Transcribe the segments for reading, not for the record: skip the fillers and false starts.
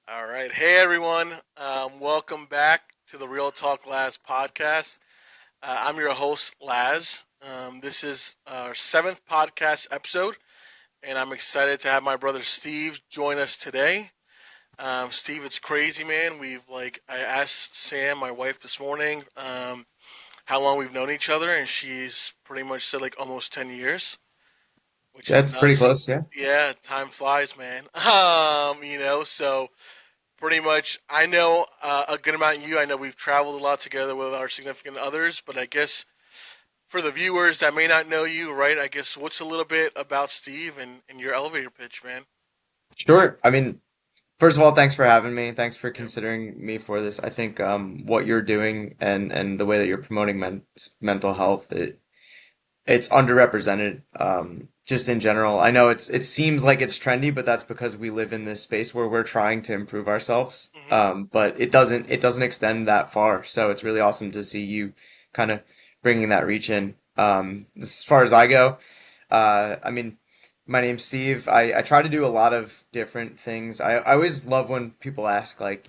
All right. Hey, everyone. Welcome back to the Real Talk Laz podcast. I'm your host, Laz. This is our seventh podcast episode, and I'm excited to have my brother Steve join us today. Steve, it's crazy, man. I asked Sam, my wife, this morning, how long we've known each other, and she's pretty much said like almost 10 years, which is That's pretty nuts. close, yeah. Yeah, time flies, man. So pretty much, I know a good amount of you. I know we've traveled a lot together with our significant others, but I guess for the viewers that may not know you, right? I guess what's a little bit about Steve and your elevator pitch, man? Sure. First of all, thanks for having me. Thanks for Yep. considering me for this. I think what you're doing and the way that you're promoting mental health, it's underrepresented just in general. I know it seems like it's trendy, but that's because we live in this space where we're trying to improve ourselves. Hmm. But it doesn't extend that far. So it's really awesome to see you kind of bringing that reach in. As far as I go, I mean, my name's Steve. I try to do a lot of different things. I always love when people ask, like,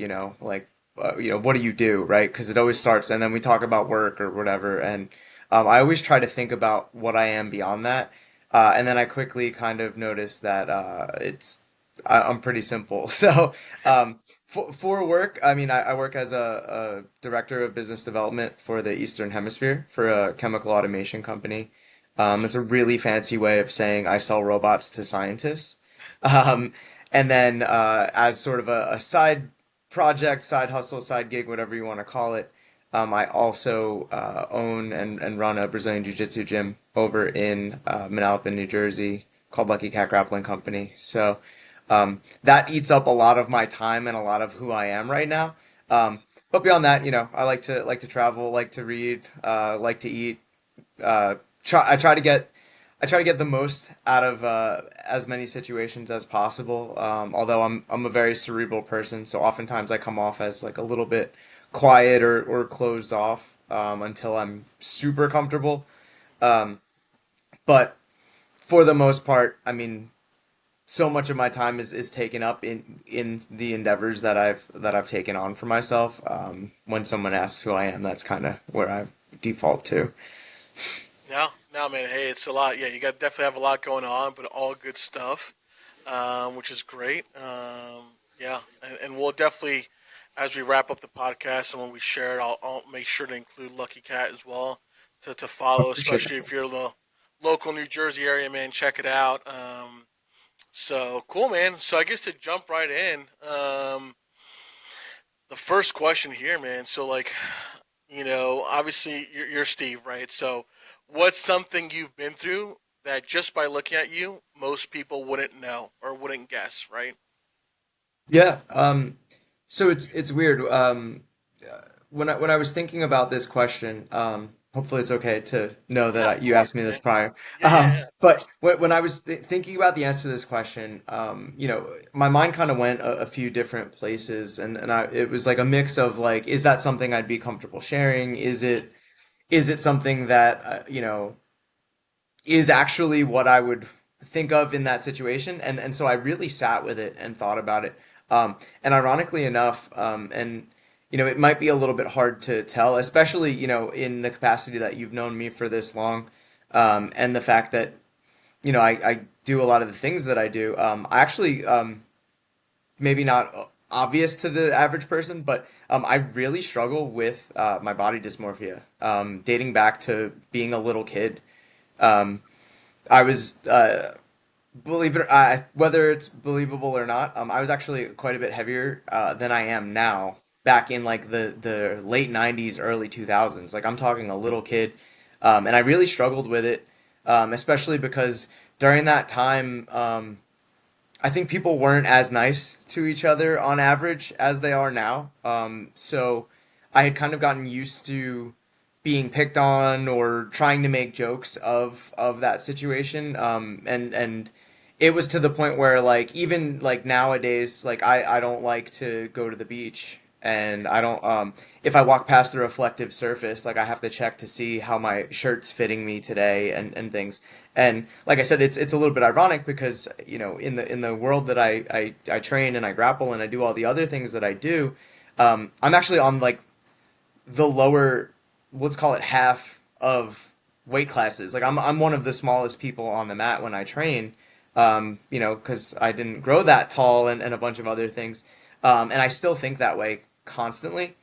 what do you do, right? Because it always starts, and then we talk about work or whatever. And I always try to think about what I am beyond that. And then I quickly kind of notice that I'm pretty simple. So, for work, I work as a director of business development for the Eastern Hemisphere for a chemical automation company. It's a really fancy way of saying I sell robots to scientists. Um, and then as sort of a side project, side hustle, side gig, whatever you want to call it, I also own and run a Brazilian Jiu Jitsu gym over in Manalapan, New Jersey, called Lucky Cat Grappling Company. So that eats up a lot of my time and a lot of who I am right now. But beyond that, I like to travel, like to read, like to eat. Uh, try I try to get I try to get the most out of as many situations as possible. Although I'm a very cerebral person, so oftentimes I come off as like a little bit quiet or closed off until I'm super comfortable. Um, but for the most part, so much of my time is taken up in the endeavors that I've taken on for myself. When someone asks who I am, that's kind of where I default to. No, no, man. Hey, it's a lot. Yeah, you got definitely have a lot going on, but all good stuff, which is great. Yeah, and we'll definitely, as we wrap up the podcast and when we share it, I'll make sure to include Lucky Cat as well to follow, Appreciate especially that. if you're in the local New Jersey area, man. Check it out. So cool, man. So I guess to jump right in, the first question here, man. So like, obviously you're Steve, right? So what's something you've been through that just by looking at you, most people wouldn't know or wouldn't guess, right? Yeah. So it's weird. When I was thinking about this question, hopefully it's okay to know that Yeah, of you course, asked me this man. prior. Yeah, yeah, yeah, of But course. when I was thinking about the answer to this question, my mind kind of went a few different places, and it was like a mix of like, is that something I'd be comfortable sharing? Hmm. Is it something that is actually what I would think of in that situation? And so I really sat with it and thought about it. And ironically enough, and it might be a little bit hard to tell, especially in the capacity that you've known me for this long, and the fact that I do a lot of the things that I do. I actually maybe not obvious to the average person, but I really struggle with my body dysmorphia, dating back to being a little kid. Um, I was believe it or whether it's believable or not, I was actually quite a bit heavier than I am now. Back in like the late '90s, early 2000s, like I'm talking a little kid, and I really struggled with it, especially because during that time, I think people weren't as nice to each other on average as they are now. So I had kind of gotten used to being picked on or trying to make jokes of that situation. And it was to the point where like even like nowadays, like I don't like to go to the beach and I don't if I walk past a reflective surface, like I have to check to see how my shirt's fitting me today and things. And like I said, it's a little bit ironic because, you know, in the world that I train and I grapple and I do all the other things that I do, I'm actually on like the lower, let's call it half of weight classes. Like I'm one of the smallest people on the mat when I train, you know, because I didn't grow that tall and a bunch of other things. And I still think that way constantly.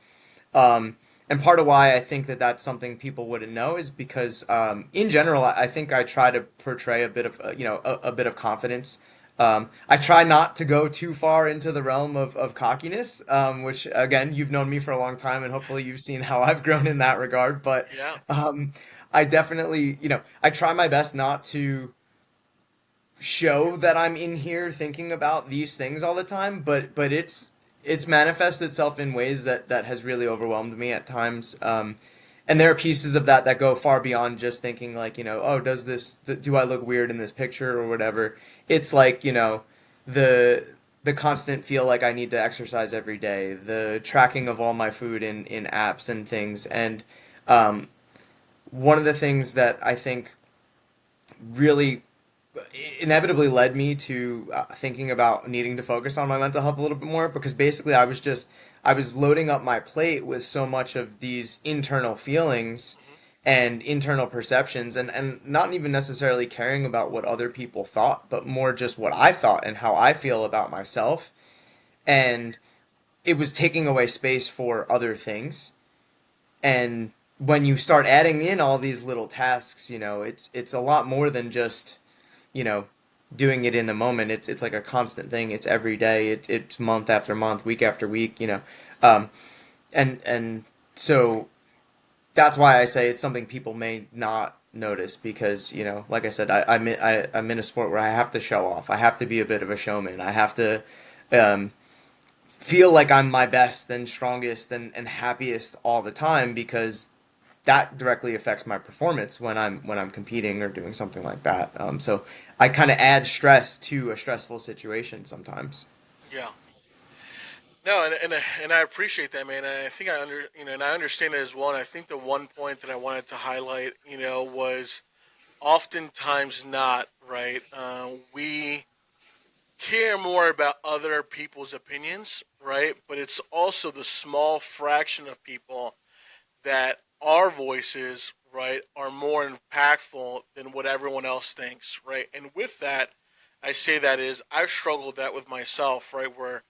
Um, and part of why I think that that's something people wouldn't know is because, in general, I think I try to portray a bit of, you know, a bit of confidence. I try not to go too far into the realm of cockiness, which, again, you've known me for a long time, and hopefully you've seen how I've grown in that regard. But Yeah. um, I definitely, you know, I try my best not to show that I'm in here thinking about these things all the time, but it's manifested itself in ways that has really overwhelmed me at times. And there are pieces of that that go far beyond just thinking like, you know, oh, do I look weird in this picture or whatever. It's like, you know, the the constant feel like I need to exercise every day, the tracking of all my food in apps and things. And um, one of the things that I think really inevitably led me to thinking about needing to focus on my mental health a little bit more, because basically I was loading up my plate with so much of these internal feelings Hmm. and internal perceptions, and not even necessarily caring about what other people thought, but more just what I thought and how I feel about myself. And it was taking away space for other things. And when you start adding in all these little tasks, you know, it's a lot more than just, you know, doing it in a moment. It's like a constant thing. It's every day. It's month after month, week after week. You know, um, and so that's why I say it's something people may not notice because, you know, like I said, I'm in a sport where I have to show off. I have to be a bit of a showman. I have to um, feel like I'm my best and strongest and happiest all the time, because that directly affects my performance when I'm competing or doing something like that. So I kind of add stress to a stressful situation sometimes. Yeah. No, and I appreciate that, man. And I think and I understand it as well. And I think the one point that I wanted to highlight, was oftentimes not right. We care more about other people's opinions, right? But it's also the small fraction of people that our voices, right, are more impactful than what everyone else thinks, right? And with that, I say that is I've struggled that with myself, right, where,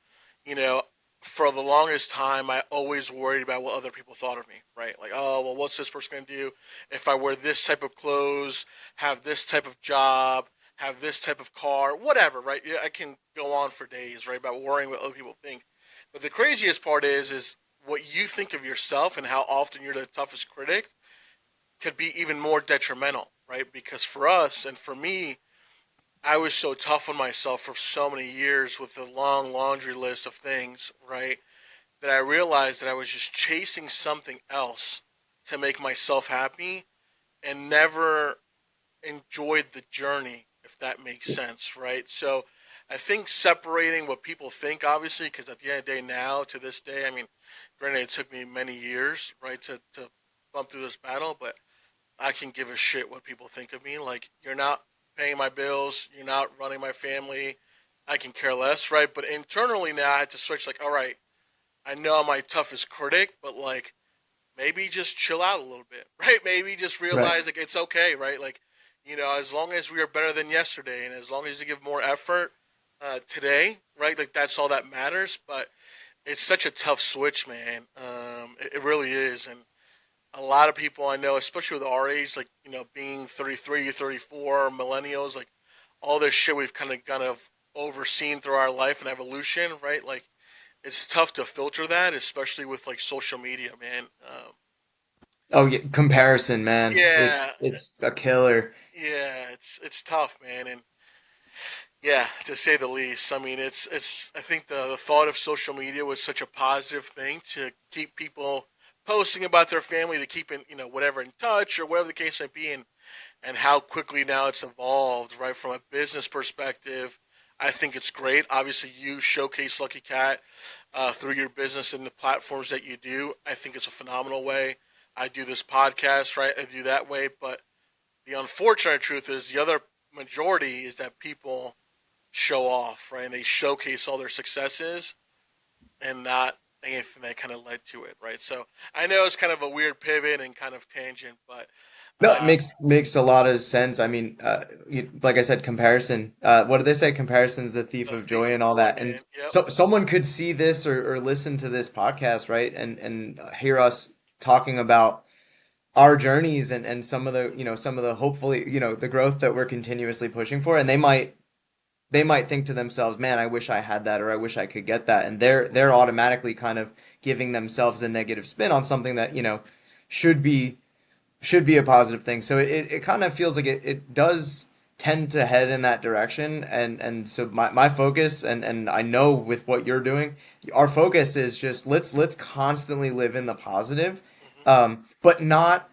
you know, for the longest time I always worried about what other people thought of me, right? Like, oh, well, what's this person going to do if I wear this type of clothes, have this type of job, have this type of car, whatever, right? Yeah, I can go on for days, right, about worrying what other people think. But the craziest part is what you think of yourself and how often you're the toughest critic could be even more detrimental, right? Because for us and for me, I was so tough on myself for so many years with a long laundry list of things, right? That I realized that I was just chasing something else to make myself happy and never enjoyed the journey, if that makes sense, right? So I think separating what people think, obviously, because at the end of the day, now to this day, I mean, granted, it took me many years, right, to bump through this battle, but I can give a shit what people think of me. Like, you're not paying my bills, you're not running my family. I can care less, right? But internally now, I had to switch. Like, all right, I know I'm my toughest critic, but like, maybe just chill out a little bit, right? Maybe just Right. realize like it's okay, right? Like, as long as we are better than yesterday, and as long as you give more effort today, right? Like that's all that matters. But it's such a tough switch, man. It really is, and a lot of people I know, especially with our age, like being 33, 34, millennials, like all this shit we've kind of overseen through our life and evolution, right? Like it's tough to filter that, especially with like social media, man. Oh, yeah, comparison, man. Yeah, It's a killer. yeah, it's tough, man, and yeah, to say the least. I mean, it's. I think the thought of social media was such a positive thing to keep people posting about their family, to keep in whatever in touch or whatever the case might be, and how quickly now it's evolved, right? From a business perspective, I think it's great. Obviously, you showcase Lucky Cat. through your business and the platforms that you do. I think it's a phenomenal way. I do this podcast, right? I do that way, but the unfortunate truth is the other majority is that people show off, right? And they showcase all their successes and not anything that kind of led to it, right? So I know it's kind of a weird pivot and kind of tangent, but No, it uh, makes a lot of sense. I mean, like I said, comparison. What do they say? Comparison's the thief the of thief joy of and all joy, that. And man. Yep. so someone could see this or listen to this podcast, right? And hear us talking about our journeys and some of the, some of the hopefully, the growth that we're continuously pushing for, and they might think to themselves, "Man, I wish I had that, or I wish I could get that," and they're Hmm. automatically kind of giving themselves a negative spin on something that should be should be a positive thing. So it kind of feels like it does tend to head in that direction. And so my focus and I know with what you're doing, our focus is just let's constantly live in the positive, Hmm. but not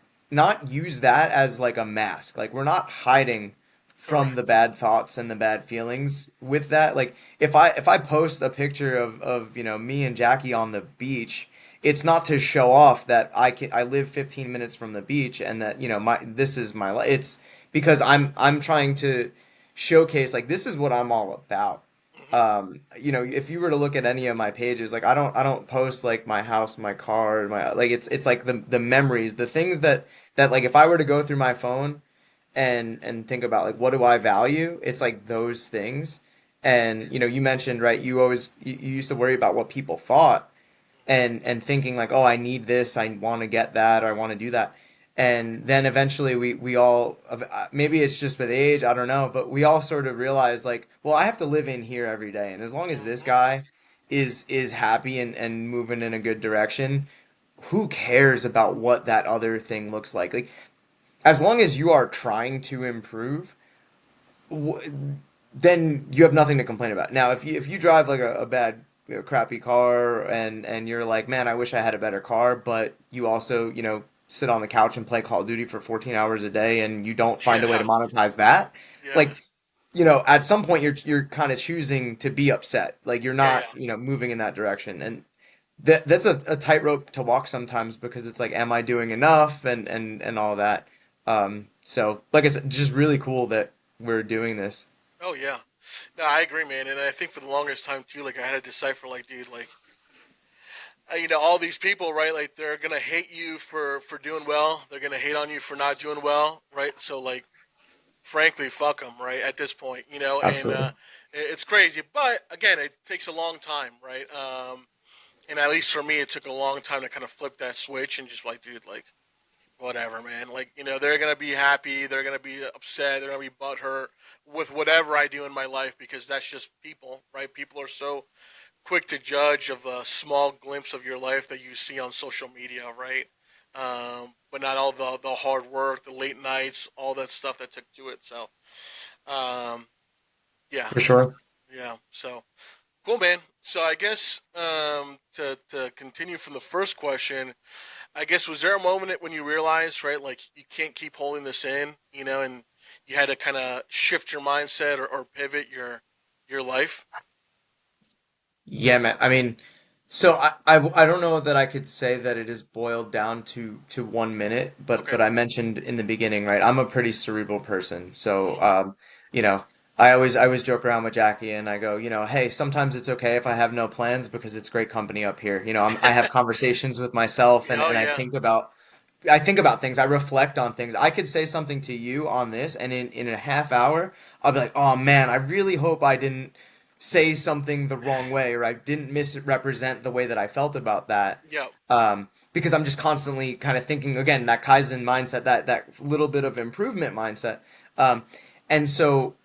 use that as like a mask. Like we're not hiding from the Correct. bad thoughts and the bad feelings with that. Like if I post a picture of me and Jackie on the beach, it's not to show off that I live 15 minutes from the beach and that my this is my life. It's because I'm trying to showcase like this is what I'm all about. Hmm. If you were to look at any of my pages, like I don't post like my house, my car, my like it's like the memories, the things that like if I were to go through my phone and think about like what do I value, it's like those things. And you mentioned, right, you used to worry about what people thought and thinking like, oh, I need this, I want to get that, or I want to do that. And then eventually we all, maybe it's just with age, I don't know, but we all sort of realize like, well, I have to live in here every day, and as long as this Hmm. guy is happy and moving in a good direction, who cares about what that other thing looks like? Like as long as you are trying to improve, then you have nothing to complain about. Now, if you drive like a bad, crappy car, and you're like, man, I wish I had a better car, but you also, sit on the couch and play Call of Duty for 14 hours a day, and you don't find a way to Yeah. monetize that, Yeah. like, at some point you're kind of choosing to be upset. Like you're Yeah. not, Yeah. moving in that direction, and that's a tightrope to walk sometimes because it's like, am I doing enough, and all that. So like I said, just really cool that we're doing this. Oh yeah. No, I agree, man. And I think for the longest time too, like I had to decipher, like, dude, like, all these people, right? Like they're gonna hate you for doing well. They're gonna hate on you for not doing well, right? So like, frankly, fuck them, right? At this point, and Absolutely. it's crazy. But again, it takes a long time, right? And at least for me, it took a long time to kind of flip that switch and just like, dude, like, whatever, man. Like, they're gonna be happy, they're gonna be upset, they're gonna be butthurt with whatever I do in my life because that's just people, right? People are so quick to judge of a small glimpse of your life that you see on social media, right? But not all the hard work, the late nights, all that stuff that took to it. So, um, yeah, For sure. yeah. So cool, man. So I guess to continue from the first question, I guess was there a moment when you realized, right, like you can't keep holding this in, and you had to kind of shift your mindset or pivot your life? Yeah, man. I mean, so I don't know that I could say that it is boiled down to 1 minute, but Okay. but I mentioned in the beginning, right? I'm a pretty cerebral person, so Hmm. you know, I always joke around with Jackie and I go, hey, sometimes it's okay if I have no plans because it's great company up here. I have conversations with myself and Oh and yeah. I think about things. I reflect on things. I could say something to you on this, and in a half hour, I'll be like, "Oh man, I really hope I didn't say something the wrong way, or I didn't misrepresent the way that I felt about that." Yep. Because I'm just constantly kind of thinking again that Kaizen mindset, that little bit of improvement mindset, um, and so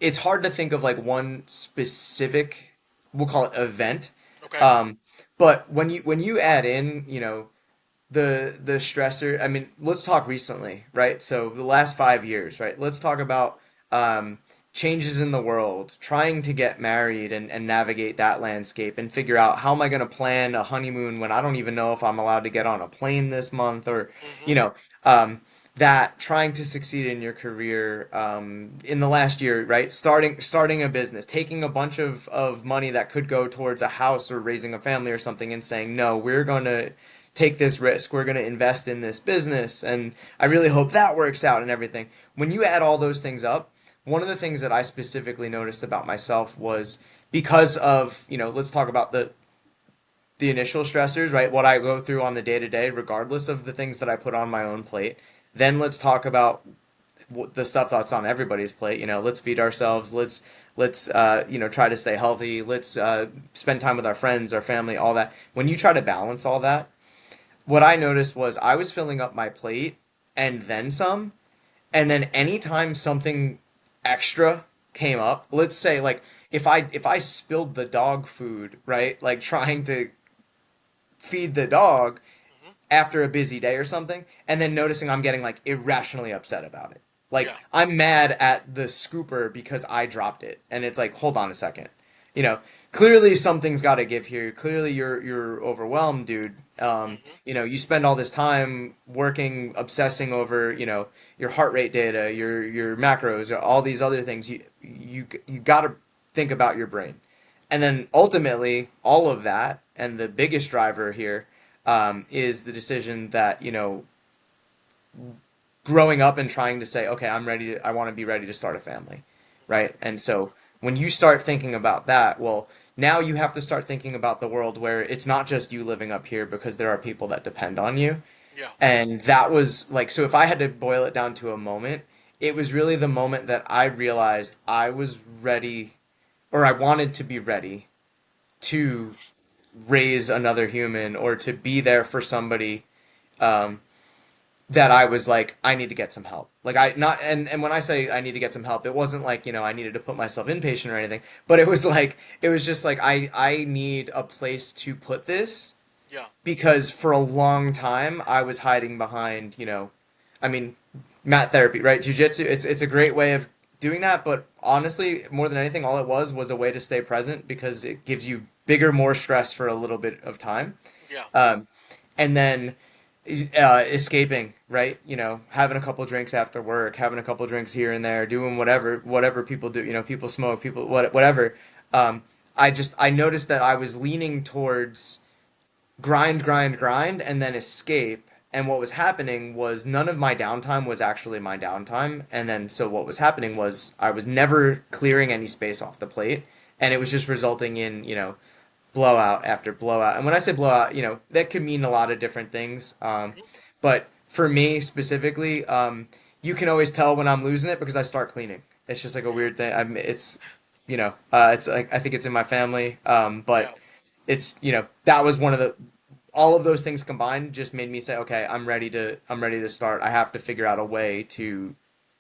it's hard to think of like one specific, we'll call it event, Okay. um, but when you add in, the stressor. I mean, let's talk recently, right? So the last 5 years, right? Let's talk about um, changes in the world, trying to get married and navigate that landscape and figure out how am I going to plan a honeymoon when I don't even know if I'm allowed to get on a plane this month or, Hmm. you know, um, that trying to succeed in your career in the last year, right? Starting a business, taking a bunch of money that could go towards a house or raising a family or something, and saying, no, we're going to take this risk. We're going to invest in this business, and I really hope that works out and everything. When you add all those things up, one of the things that I specifically noticed about myself was because of, let's talk about the initial stressors, right? What I go through on the day to day, regardless of the things that I put on my own plate. Then let's talk about the stuff that's on everybody's plate. Let's feed ourselves. Let's try to stay healthy. Let's spend time with our friends, our family, all that. When you try to balance all that, what I noticed was I was filling up my plate and then some. And then anytime something extra came up, let's say like if I spilled the dog food, right? Like trying to feed the dog Hmm. after a busy day or something, and then noticing I'm getting like irrationally upset about it. Like Yeah. I'm mad at the scooper because I dropped it, and it's like, hold on a second, you know, clearly something's got to give here. Clearly you're overwhelmed, dude. Hmm. You spend all this time working, obsessing over, your heart rate data, your macros, all these other things. You got to think about your brain. And then ultimately, all of that, and the biggest driver here is the decision that, growing up and trying to say, okay, I want to be ready to start a family, Hmm. right? And so when you start thinking about that, well, now you have to start thinking about the world where it's not just you living up here because there are people that depend on you. Yeah. And that was like, so if I had to boil it down to a moment, it was really the moment that I realized I was ready, or I wanted to be ready to raise another human or to be there for somebody um, that I was like, I need to get some help. Like I not and when I say I need to get some help, it wasn't like, I needed to put myself inpatient or anything, but it was just like I need a place to put this Yeah. because for a long time I was hiding behind, I mean, mat therapy, right? Jiu Jitsu, it's a great way of doing that, but honestly, more than anything, all it was a way to stay present because it gives you bigger, more stress for a little bit of time. Yeah. Um, and then escaping, right? Having a couple drinks after work, having a couple drinks here and there, doing whatever people do. People smoke, whatever. Um, I noticed that I was leaning towards grind, grind, grind, and then escape. And what was happening was none of my downtime was actually my downtime. And then so what was happening was I was never clearing any space off the plate, and it was just resulting in blowout after blowout. And when I say blowout, that could mean a lot of different things. Hmm. But for me specifically, you can always tell when I'm losing it because I start cleaning. It's just like a Hmm. weird thing. It's like I think it's in my family. Yeah. But it's that was one of the all of those things combined just made me say, okay, I'm ready to start. I have to figure out a way to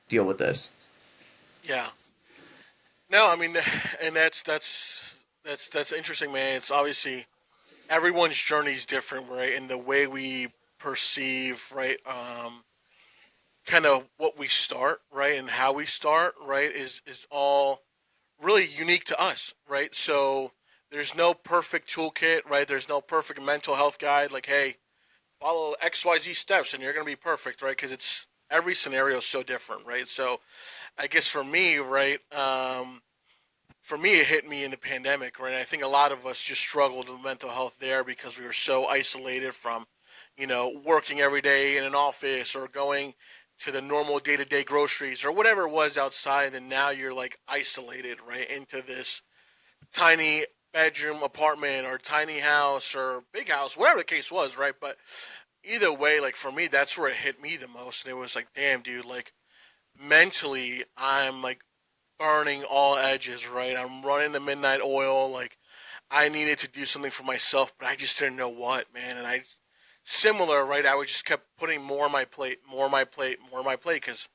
deal with this. Yeah. No, I mean, and that's interesting, man. It's obviously everyone's journey is different, right? And the way we perceive, right, kind of what we start, right, and how we start, right, is all really unique to us, right? So there's no perfect toolkit, right? There's no perfect mental health guide. Like, hey, follow XYZ steps and you're gonna be perfect, right? Because it's every scenario is so different, right? So I guess for me, right, for me, it hit me in the pandemic, right? I think a lot of us just struggled with mental health there because we were so isolated from, working every day in an office or going to the normal day to day groceries or whatever it was outside. And now you're like isolated, right, into this tiny bedroom apartment or tiny house or big house, whatever the case was, right? But either way, like for me, that's where it hit me the most. And it was like, damn, dude, like mentally, I'm like burning all edges, right? I'm running the midnight oil. Like I needed to do something for myself, but I just didn't know what, man. And I similar, right? I would just kept putting more on my plate, more on my plate, more on my plate, because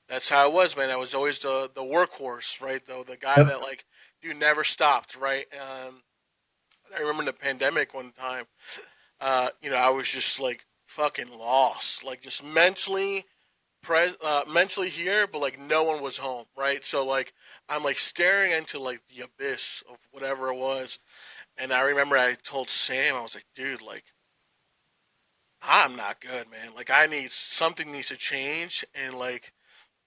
that's how it was, man. I was always the workhorse, right? The guy Yep. that like dude never stopped, right? I remember in the pandemic one time, I was just like fucking lost, like just mentally here, but like no one was home, right? So like I'm like staring into like the abyss of whatever it was, and I remember I told Sam, I was like, dude, like I'm not good, man. Like I need something needs to change, and like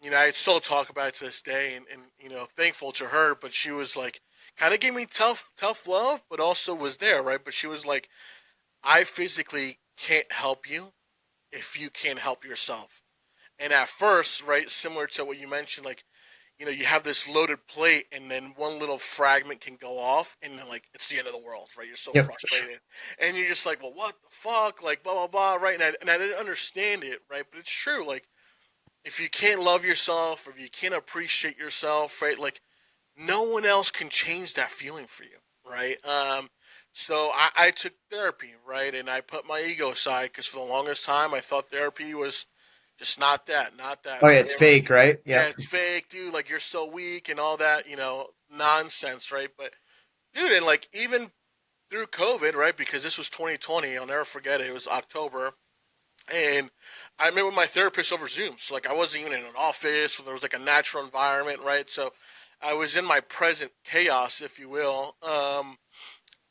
I still talk about it to this day, and thankful to her. But she was like, kind of gave me tough love, but also was there, right? But she was like, I physically can't help you if you can't help yourself. And at first, right, similar to what you mentioned, like you have this loaded plate, and then one little fragment can go off, and then like it's the end of the world, right? You're so Yep. frustrated, and you're just like, well, what the fuck, like blah blah blah, right? And I didn't understand it, right? But it's true, like if you can't love yourself, or if you can't appreciate yourself, right? Like no one else can change that feeling for you, right? So I took therapy, right, and I put my ego aside because for the longest time I thought therapy was just not that. Oh yeah, it's fake, right? Yeah, Yep. it's fake, dude. Like you're so weak and all that, nonsense, right? But dude, and like even through COVID, right? Because this was 2020, I'll never forget it. It was October, and I met with my therapist over Zoom. So like I wasn't even in an office where there was like a natural environment, right? So I was in my present chaos, if you will.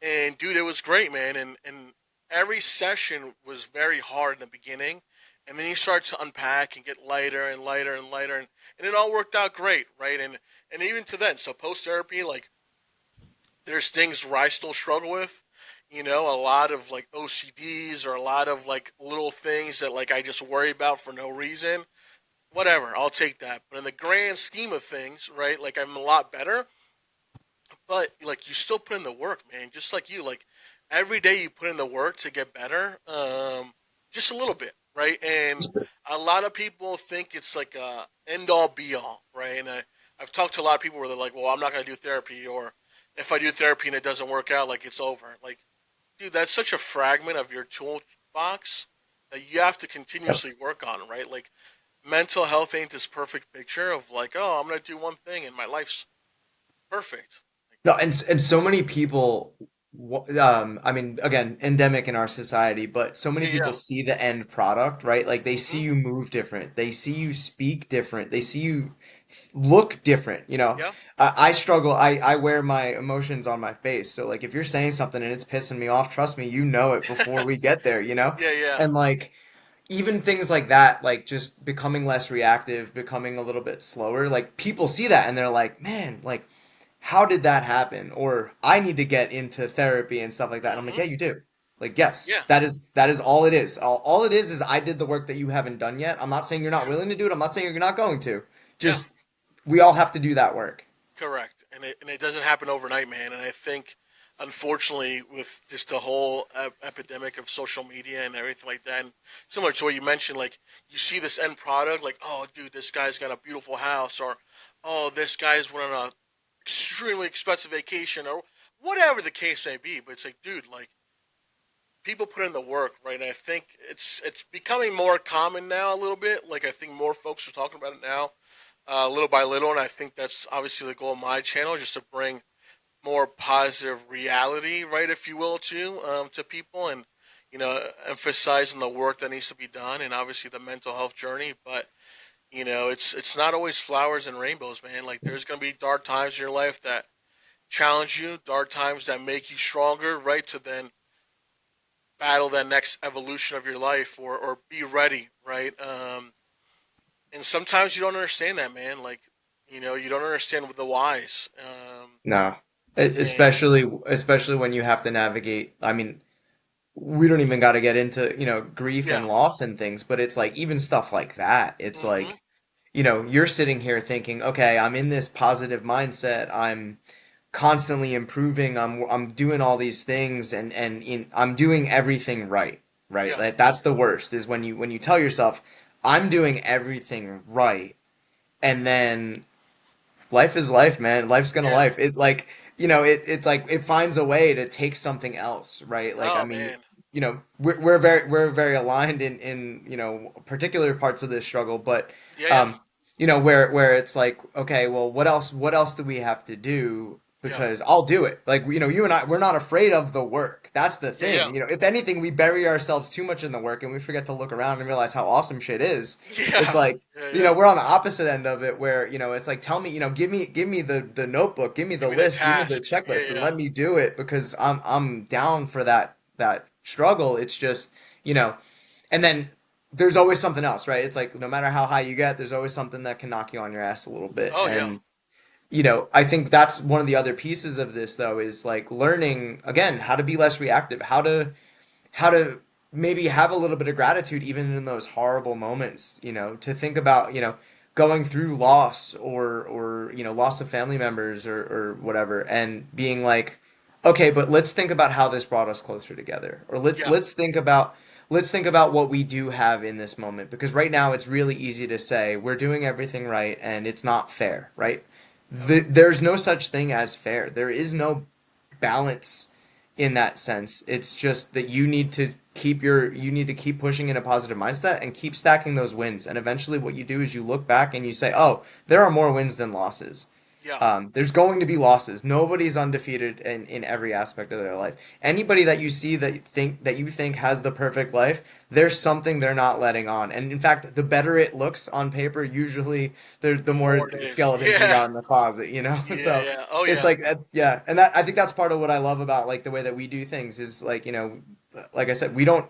And dude, it was great, man. And every session was very hard in the beginning, and then you start to unpack and get lighter and lighter and lighter, and it all worked out great, right? And even to then, so post therapy, like there's things where I still struggle with, a lot of like OCDs or a lot of like little things that like I just worry about for no reason. Whatever, I'll take that. But in the grand scheme of things, right? Like I'm a lot better, but like you still put in the work, man. Just like you, like every day you put in the work to get better, just a little bit, right? And a lot of people think it's like a end all be all, right? And I've talked to a lot of people where they're like, "Well, I'm not going to do therapy," or if I do therapy and it doesn't work out, like it's over. Like, dude, that's such a fragment of your toolbox that you have to Yep. continuously work on, right? Like mental health ain't this perfect picture of like, oh, I'm going to do one thing and my life's perfect. Like, No, and so many people, I mean, again, endemic in our society, but so many yeah, people yeah. see the end product, right? Like they see Mm-hmm. you move different, they see you speak different, they see you look different. Yeah. I struggle. I wear my emotions on my face, so like if you're saying something and it's pissing me off, trust me, you know it before we get there, you know? Yeah, yeah. And like even things like that, like just becoming less reactive, becoming a little bit slower, like people see that and they're like, man, like how did that happen? Or I need to get into therapy and stuff like that. And I'm like, Mm-hmm. yeah, you do. Like, yes, Yeah. that is all it is. All it is I did the work that you haven't done yet. I'm not saying you're not willing to do it. I'm not saying you're not going to. Yeah. Just we all have to do that work. Correct. And it doesn't happen overnight, man. And I think, unfortunately, with just the whole epidemic of social media and everything like that, and similar to what you mentioned, like you see this end product, like, oh, dude, this guy's got a beautiful house, or oh, this guy's went on a extremely expensive vacation, or whatever the case may be. But it's like, dude, like people put in the work, right? And I think it's becoming more common now a little bit. Like I think more folks are talking about it now, little by little, and I think that's obviously the goal of my channel, just to bring more positive reality, right, if you will, to people, and emphasizing the work that needs to be done, and obviously the mental health journey. But it's not always flowers and rainbows, man. Like there's gonna be dark times in your life that challenge you, dark times that make you stronger, right, to then battle that next evolution of your life, or be ready, right? And sometimes you don't understand that, man. Like, you don't understand the whys. No. And Especially when you have to navigate. I mean, we don't even got to get into, grief yeah, and loss and things, but it's like even stuff like that. It's mm-hmm, like, you're sitting here thinking, okay, I'm in this positive mindset. I'm constantly improving. I'm doing all these things I'm doing everything right, right? yeah, Like that's the worst is when you tell yourself I'm doing everything right and then life is life, man. Life's gonna yeah. life. It like it's like it finds a way to take something else, right? Like I Oh mean, man, we're very aligned in particular parts of this struggle, but yeah, yeah, um where it's like okay, well what else do we have to do? yeah, Because I'll do it. Like you and I we're not afraid of the work. That's the yeah, yeah, thing. If anything, we bury ourselves too much in the work and we forget to look around and realize how awesome shit is. It's yeah, like yeah, yeah. we're on the opposite end of it where, it's like, tell me, give me the notebook, give me Give the me the list, give me the task. Yeah, checklist and yeah, let me do it because I'm down for that struggle. It's just, you know, and then there's always something else, right? It's like no matter how high you get, there's always something that can knock you on your ass a little bit. Oh yeah. And I think that's one of the other pieces of this though is like learning again how to be less reactive, how to maybe have a little bit of gratitude even in those horrible moments, to think about, going through loss or loss of family members or whatever and being like, okay, but let's think about how this brought us closer together. Or let's Yeah. let's think about let's think about what we do have in this moment because right now it's really easy to say we're doing everything right and it's not fair, right? Yep. There's no such thing as fair. There is no balance in that sense. It's just that you need to keep pushing in a positive mindset and keep stacking those wins. And eventually what you do is you look back and you say, "Oh, there are more wins than losses." Yeah. There's going to be losses. Nobody's undefeated in every aspect of their life. Anybody that you see that you think has the perfect life, there's something they're not letting on. And in fact, the better it looks on paper, usually the The more more it is. skeletons we Yeah. got in the closet. Yeah. So Yeah. Oh it's yeah. like yeah, and I think that's part of what I love about like the way that we do things is like like I said, we don't.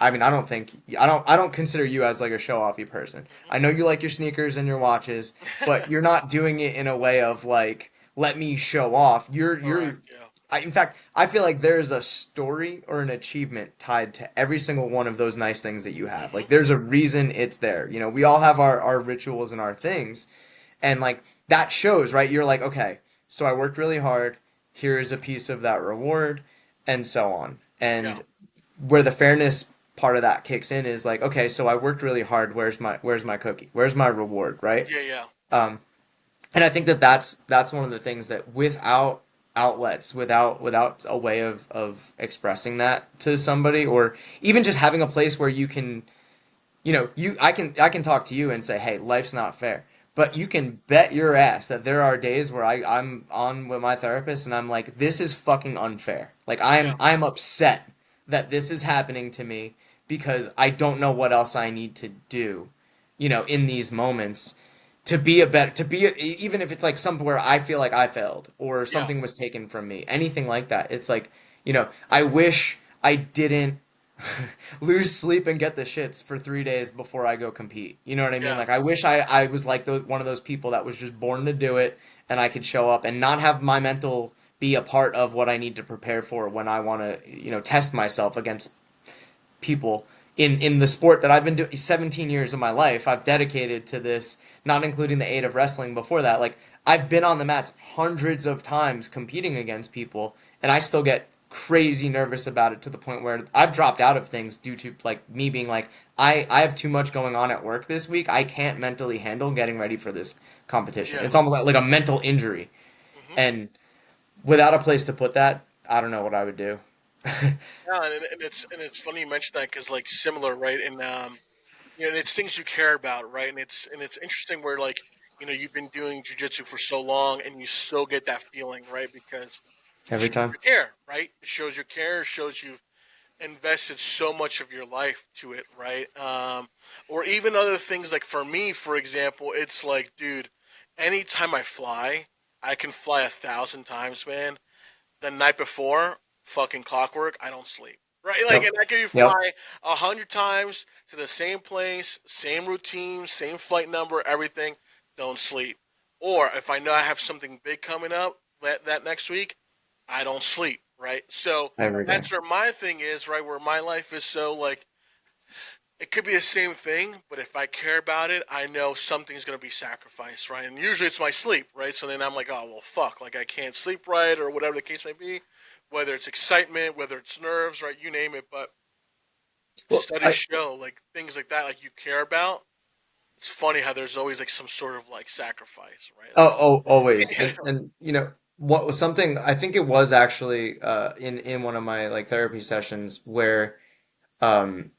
I mean, I don't consider you as like a show offy person. Hmm. I know you like your sneakers and your watches, but you're not doing it in a way of like let me show off. You're Correct. Yeah. in fact, I feel like there's a story or an achievement tied to every single one of those nice things that you have. Hmm. Like there's a reason it's there. We all have our rituals and our things, and like that shows, right? You're like, okay, so I worked really hard. Here is a piece of that reward, and so on. Yeah. And where the fairness part of that kicks in is like, okay, so I worked really hard. Where's my cookie? Where's my reward? Right? Yeah. Yeah. Um, and I think that that's one of the things that without outlets, without a way of expressing that to somebody, or even just having a place where you can I can talk to you and say, hey, life's not fair. But you can bet your ass that there are days where I'm on with my therapist and I'm like, this is fucking unfair. Like Yeah. I'm upset that this is happening to me because I don't know what else I need to do, in these moments even if it's like something where I feel like I failed or Yeah. something was taken from me, anything like that. It's like, I wish I didn't lose sleep and get the shits for 3 days before I go compete. You know what I mean? Yeah. Like I wish I was like one of those people that was just born to do it and I could show up and not have my mental be a part of what I need to prepare for when I want to, test myself against people in the sport that I've been doing 17 years of my life. I've dedicated to this, not including the 8 of wrestling before that. Like I've been on the mats hundreds of times competing against people and I still get crazy nervous about it to the point where I've dropped out of things due to like me being like I have too much going on at work this week. I can't mentally handle getting ready for this competition. Yeah. It's almost like a mental injury. Hmm. And without a place to put that, I don't know what I would do. Yeah, and it's funny you mentioned that because like similar, right? And and it's things you care about, right? And it's interesting where like you've been doing jujitsu for so long and you still get that feeling, right? Because it Every shows time. you care, right? It shows your care. It shows you've invested so much of your life to it, right? Or even other things like for me, for example, it's like, dude, anytime I fly, I can fly 1,000 times, man. The night before, fucking clockwork, I don't sleep. Right, like, Yep. and I can Yep. fly 100 times to the same place, same routine, same flight number, everything. Don't sleep. Or if I know I have something big coming up that next week, I don't sleep. Right, so Every day. that's where my thing is. Right, where my life is so like it could be the same thing, but if I care about it, I know something's gonna be sacrificed, right? And usually it's my sleep, right? So then I'm like, oh well, fuck, like I can't sleep right, or whatever the case may be, whether it's excitement, whether it's nerves, right? You name it. But Well, studies show like things like that, like you care about. It's funny how there's always like some sort of like sacrifice, right? Like, always, and what was something I think it was actually in one of my like therapy sessions where um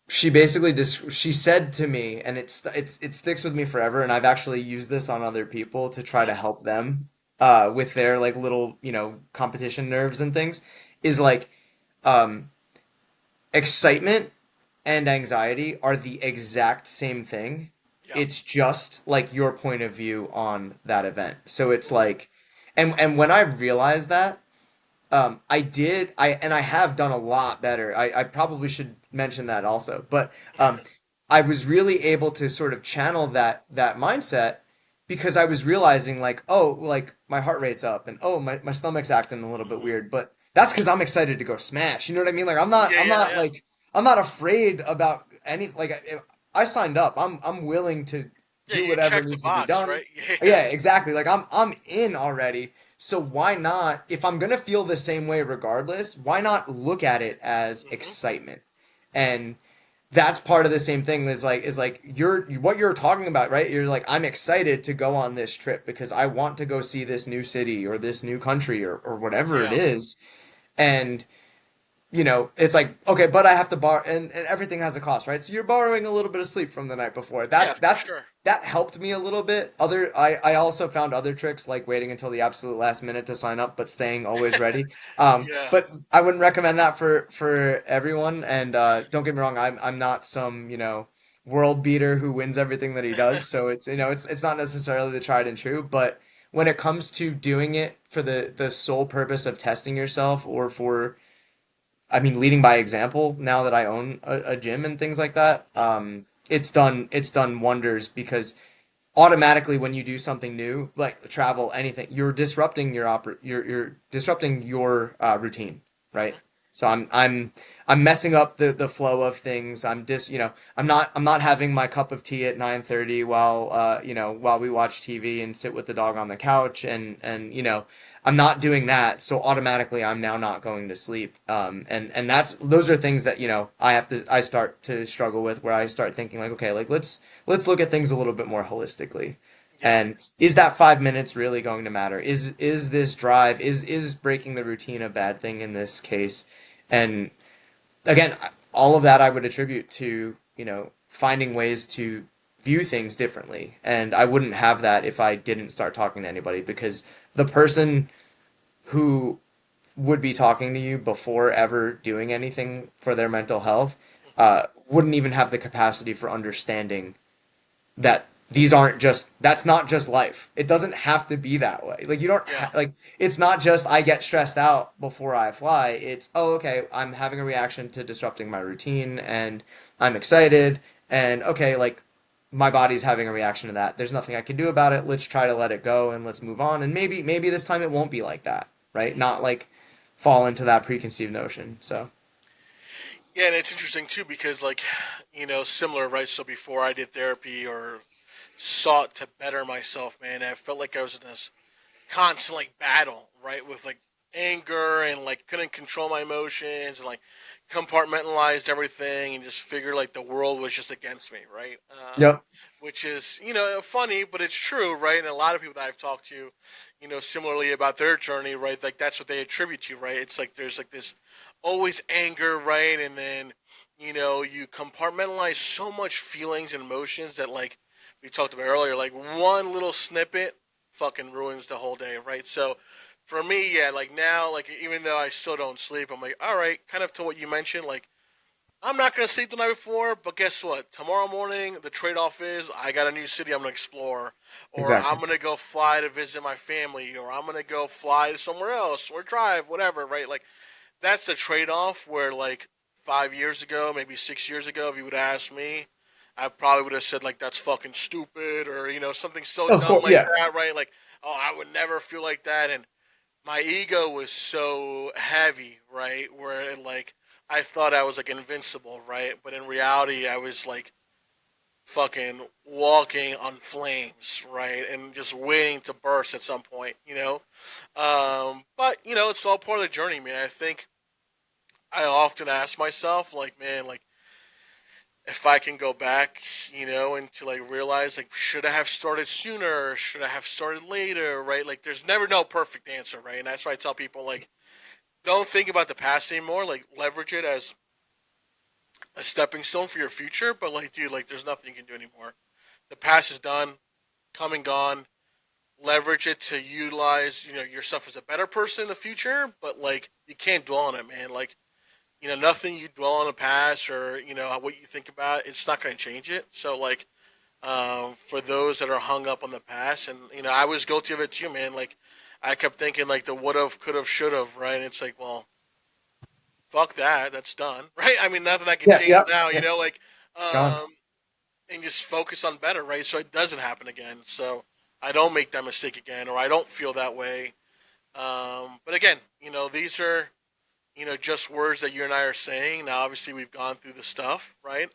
she basically just she said to me, and it sticks with me forever, and I've actually used this on other people to try mhm, to help them with their like little competition nerves and things, is like um excitement and anxiety are the exact same thing. yeah, It's just like your point of view on that event. So it's mhm, like, and when I realized that, I have done a lot better. I probably should mention that also. But I was really able to sort of channel that mindset because I was realizing like, oh, like my heart rate's up and oh, my stomach's acting a little bit Mhm. weird, but that's because I'm excited to go smash. You know what I mean? Like Yeah, I'm yeah, not yeah. like I'm not afraid about any like if I signed up. I'm willing to Yeah, do you whatever check the needs to be box, done. right? Yeah, Yeah, yeah. exactly. Like I'm in already. So why not, if I'm gonna feel the same way regardless, why not look at it as Hmm. excitement? And that's part of the same thing is like you're what you're talking about, right? You're like, I'm excited to go on this trip because I want to go see this new city or this new country or whatever it Yeah, is. And it's like, okay, but I have to borrow, and everything has a cost, right? So you're borrowing a little bit of sleep from the night before. yeah, for That's sure. that helped me a little bit. I also found other tricks like waiting until the absolute last minute to sign up, but staying always ready. Yeah, But I wouldn't recommend that for everyone. And don't get me wrong, I'm not some world beater who wins everything that he does. So it's not necessarily the tried and true, but when it comes to doing it for the sole purpose of testing yourself or for I mean, leading by example now that I own a gym and things like that, it's done wonders because automatically when you do something new, like travel, anything, you're disrupting you're disrupting your routine, hmm, right? So I'm messing up the flow of things. I'm not having my cup of tea at 9:30 while we watch TV and sit with the dog on the couch and I'm not doing that. So automatically I'm now not going to sleep. And those are things that I start to struggle with where I start thinking like, okay, like let's look at things a little bit more holistically. yeah, And is that 5 minutes really going to matter? Is this drive is breaking the routine a bad thing in this case? And again, all of that I would attribute to finding ways to view things differently. And I wouldn't have that if I didn't start talking to anybody because the person who would be talking to you before ever doing anything for their mental health hmm, wouldn't even have the capacity for understanding that these aren't just that's not just life. It doesn't have to be that way. Like you don't yeah, like it's not just I get stressed out before I fly. It's oh okay, I'm having a reaction to disrupting my routine and I'm excited and okay, like my body's having a reaction to that. There's nothing I can do about it. Let's try to let it go and let's move on and maybe this time it won't be like that, right? hmm. Not like fall into that preconceived notion. So, Yeah, and it's interesting too because, like, similar, right? So before I did therapy or sought to better myself, man, I felt like I was in this constant like battle, right, with like anger and like couldn't control my emotions and like compartmentalized everything and just figured like the world was just against me, right? yep. Which is funny, but it's true, right? And a lot of people that I've talked to, similarly about their journey, right? Like that's what they attribute to, right? It's like there's like this always anger, right? And then you compartmentalize so much feelings and emotions that like we talked about earlier, like one little snippet fucking ruins the whole day, right? So for me, yeah, like now, like even though I still don't sleep, I'm like, all right, kind of to what you mentioned, like I'm not gonna sleep the night before, but guess what? Tomorrow morning, the trade-off is I got a new city I'm gonna explore, or I'm Exactly. gonna go fly to visit my family, or I'm gonna go fly to somewhere else, or drive, whatever, right? Like that's the trade-off. Where like 5 years ago, maybe 6 years ago, if you would ask me, I probably would have said like that's fucking stupid, or something so Of dumb course, like yeah. that, right? Like, oh, I would never feel like that, and my ego was so heavy, right? Where like I thought I was like invincible, right? But in reality, I was like fucking walking on flames, right? And just waiting to burst at some point. But it's all part of the journey, man. I think I often ask myself, like, man, like if I can go back, and to like realize, like, should I have started sooner? Or should I have started later? Right? Like, there's never no perfect answer, right? And that's why I tell people, like, don't think about the past anymore. Like, leverage it as a stepping stone for your future. But like, dude, like, there's nothing you can do anymore. The past is done, come and gone. Leverage it to utilize, yourself as a better person in the future. But like, you can't dwell on it, man. Like, nothing you dwell on the past or what you think about, it's not going to change it. So like, for those that are hung up on the past, and I was guilty of it too, man. Like, I kept thinking like the would have, could have, should have, right? And it's like, well, fuck that, that's done, right? I mean, nothing I can Yeah, change yeah, now, yeah. like, It's gone. um, and just focus on better, right? So it doesn't happen again. So I don't make that mistake again, or I don't feel that way. But again, these are just words that you and I are saying. Now, obviously, we've gone through the stuff, right?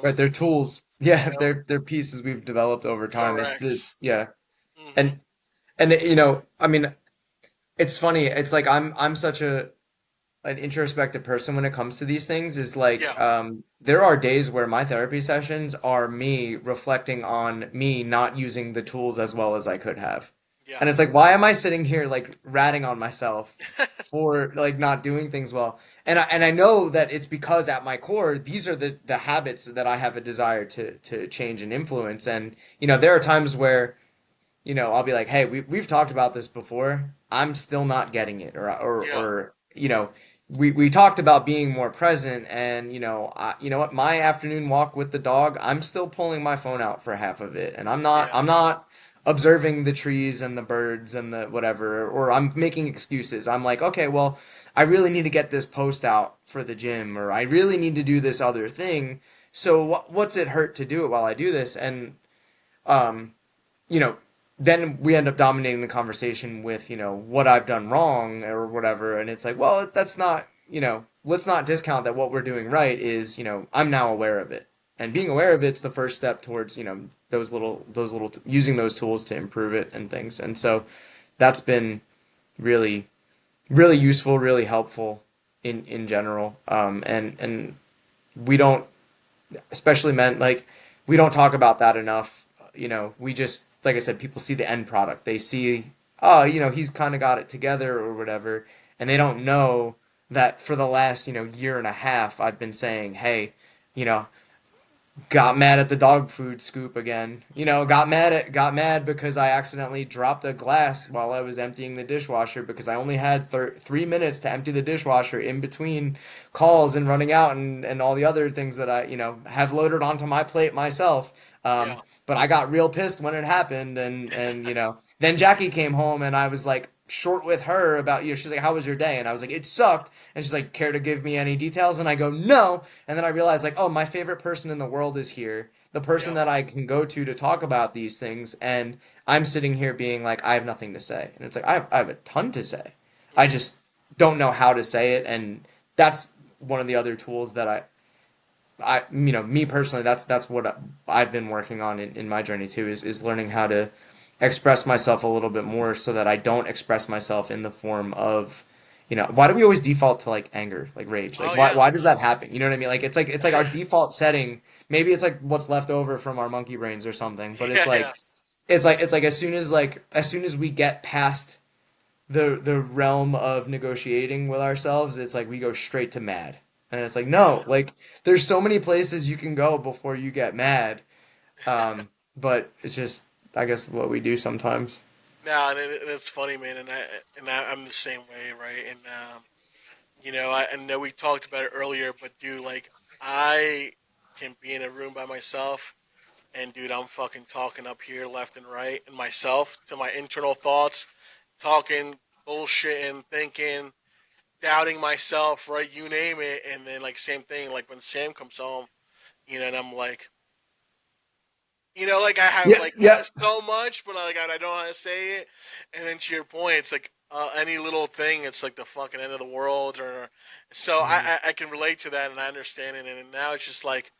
Right, they're tools. You Yeah, know, they're pieces we've developed over time. correct. Yeah. Hmm. And I mean, it's funny. It's like I'm such a an introspective person when it comes to these things is Yeah, like there are days where my therapy sessions are me reflecting on me not using the tools as well as I could have. yeah, And it's like, why am I sitting here like ratting on myself for like not doing things well? And I know that it's because at my core, these are the habits that I have a desire to change and influence. And there are times where I'll be like, hey, we've talked about this before. I'm still not getting it, yeah, we talked about being more present, and you know what, my afternoon walk with the dog, I'm still pulling my phone out for half of it, and yeah, I'm not observing the trees and the birds and the whatever, or I'm making excuses. I'm like, okay, well, I really need to get this post out for the gym, or I really need to do this other thing. So what's it hurt to do it while I do this? And um you know, then we end up dominating the conversation with, what I've done wrong or whatever. And it's like, well, that's not, let's not discount that what we're doing right is, I'm now aware of it. And being aware of it's the first step towards, using those tools to improve it and things. And so that's been really, really useful, really helpful in general. And we don't, especially men, like we don't talk about that enough. We just, like I said, people see the end product. They see, oh, he's kind of got it together or whatever, and they don't know that for the last year and a half I've been saying, hey, you know got mad at the dog food scoop again. Got mad because I accidentally dropped a glass while I was emptying the dishwasher because I only had 3 minutes to empty the dishwasher in between calls and running out and all the other things that I have loaded onto my plate myself. yeah, But I got real pissed when it happened, and then Jackie came home and I was like short with her about she's like, how was your day? And I was like, it sucked. And she's like, care to give me any details? And I go, no. And then I realized, like, oh, my favorite person in the world is here, the person yeah, that I can go to talk about these things, and I'm sitting here being like, I have nothing to say. And it's like, I have a ton to say. I hmm, just don't know how to say it. And that's one of the other tools that me personally, that's what I've been working on in my journey too, is learning how to express myself a little bit more so that I don't express myself in the form of, why do we always default to like anger, like rage? Like oh why yeah, why does that happen? You know what I mean? Like it's like our default setting. Maybe it's like what's left over from our monkey brains or something, but yeah, yeah, it's like as soon as we get past the realm of negotiating with ourselves, it's like we go straight to mad. And it's like, yeah. no, like there's so many places you can go before you get mad. But it's just, I guess, what we do sometimes. No, and it's funny, man, I'm the same way, right? And I know we talked about it earlier, but dude, like I can be in a room by myself, and dude, I'm fucking talking up here left and right, and myself to my internal thoughts, talking bullshit and thinking, doubting myself, right? You name it, and then like same thing, like when Sam comes home, and I'm like, like I have Yeah, like yeah. so much, but like I don't know how to say it. And then to your point, it's like any little thing, it's like the fucking end of the world. Or so Mhm. I can relate to that and I understand it. And now it's just like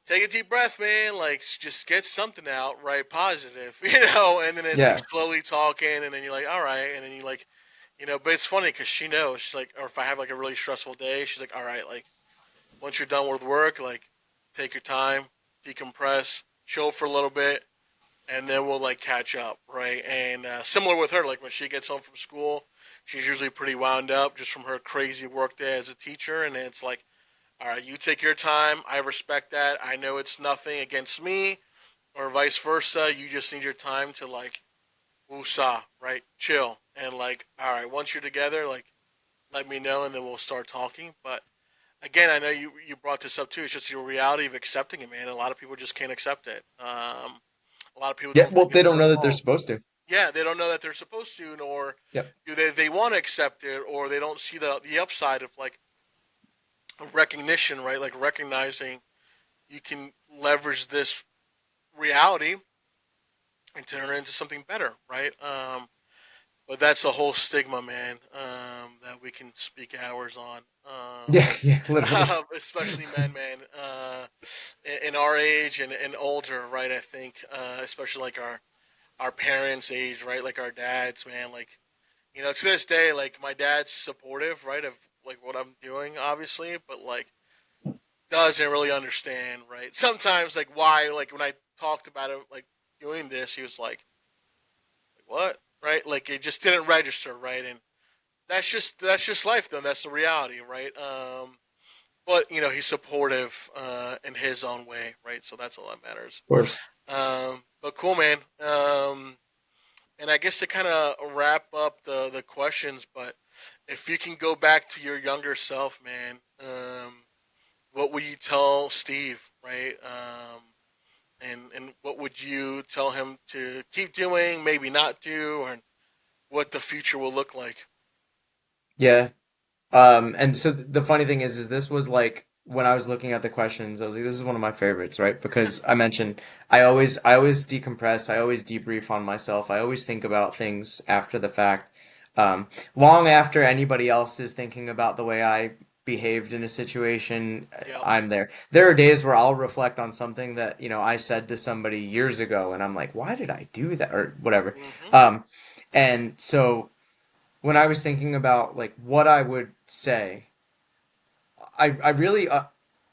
take a deep breath, man. Like just get something out, right? Positive, And then it's like Yeah. slowly talking, and then you're like, all right, and then you like, But it's funny because she knows. She's like, or if I have like a really stressful day, she's like, all right, like once you're done with work, like take your time, decompress, chill for a little bit, and then we'll like catch up, right? And similar with her, like when she gets home from school, she's usually pretty wound up just from her crazy work day as a teacher, and it's like, all right, you take your time. I respect that. I know it's nothing against me, or vice versa. You just need your time to like woosah, right? Chill, and like, all right, once you're together, like let me know, and then we'll start talking. But again, I know you brought this up too. It's just your reality of accepting it, man. A lot of people just can't accept it. A lot of people Yeah. don't Well, think they it's don't their know that they're fault. supposed to. yeah, they don't know that they're supposed to, nor Yep. do they want to accept it, or they don't see the upside of like recognition, right? Like recognizing you can leverage this reality and turn it into something better, right? But that's a whole stigma, man, that we can speak hours on. Yeah, yeah, literally. Especially men, man, in our age and older, right? I think, especially like our parents' age, right? Like our dads, man. Like, to this day, like my dad's supportive, right, of like what I'm doing, obviously, but like doesn't really understand, right? Sometimes, like why, like when I talked about it, like doing this, he was like what, right? Like it just didn't register, right? And that's just life, though. That's the reality, right? But he's supportive in his own way, right? So that's all that matters. Of course. But cool, man. And I guess to kind of wrap up the questions, but if you can go back to your younger self, man, what would you tell Steve, right? And what would you tell him to keep doing, maybe not do, or what the future will look like? Yeah. And so the funny thing is this was like when I was looking at the questions, I was like, this is one of my favorites, right? Because I mentioned I always decompress, I always debrief on myself, I always think about things after the fact, long after anybody else is thinking about the way I behaved in a situation, Yep. I'm there. There are days where I'll reflect on something that, I said to somebody years ago, and I'm like, why did I do that? Or whatever. Mm-hmm. Um, and so when I was thinking about like what I would say, I really